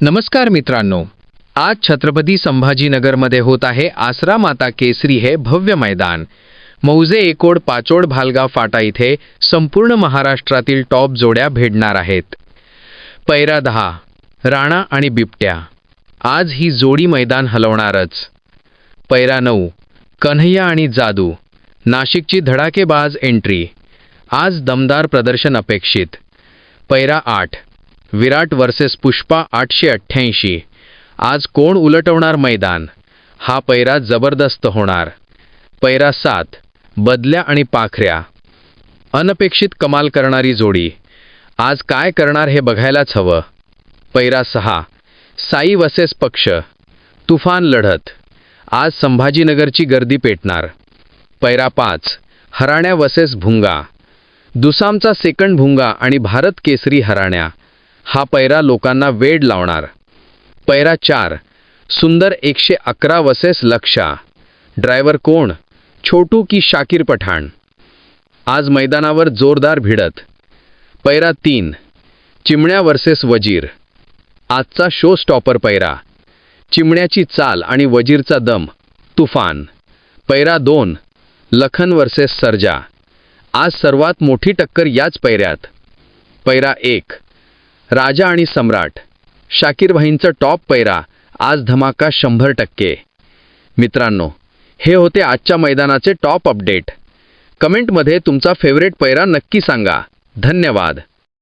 नमस्कार मित्रांनो, आज छत्रपती संभाजीनगरमध्ये होत आहे आसरा माता केसरी हे भव्य मैदान. मौजे एकोड पाचोड भालगाव फाटा इथे संपूर्ण महाराष्ट्रातील टॉप जोड्या भेटणार आहेत. पैरा 10 राणा आणि बिबट्या, आज ही जोडी मैदान हलवणारच. पैरा 9 कन्हैया आणि जादू, नाशिकची धडाकेबाज एंट्री, आज दमदार प्रदर्शन अपेक्षित. पैरा 8 विराट वर्सेस पुष्पा 888, आज कोण उलटवणार मैदान, हा पैरा जबरदस्त होणार. पैरा 7 बदल्या आणि पाखऱ्या, अनपेक्षित कमाल करणारी जोडी, आज काय करणार हे बघायलाच हवं. पैरा 6 साई वसेस पक्ष, तुफान लढत, आज संभाजीनगरची गर्दी पेटणार. पैरा 5 हराण्या वसेस भुंगा, दुसामचा सेकंड भुंगा आणि भारत केसरी हराण्या, हा पैरा लोकांना वेड लावणार. पैरा 4 सुंदर 111 वसेस लक्षा, ड्रायव्हर कोण, छोटू की शाकीर पठाण, आज मैदानावर जोरदार भिडत. पैरा 3 चिमण्या वर्सेस वजीर, आजचा शो स्टॉपर पैरा, चिमण्याची चाल आणि वजीरचा दम तुफान. पैरा 2 लखन वर्सेस सर्जा, आज सर्वात मोठी टक्कर याच पैऱ्यात. पैरा 1 राजा आणि सम्राट, शाकीर भाईंचा टॉप पैरा, आज धमाका 100%. मित्रांनो, हे होते आजच्या मैदानाचे टॉप अपडेट. कमेंटमध्ये तुमचा फेवरेट पैरा नक्की सांगा. धन्यवाद.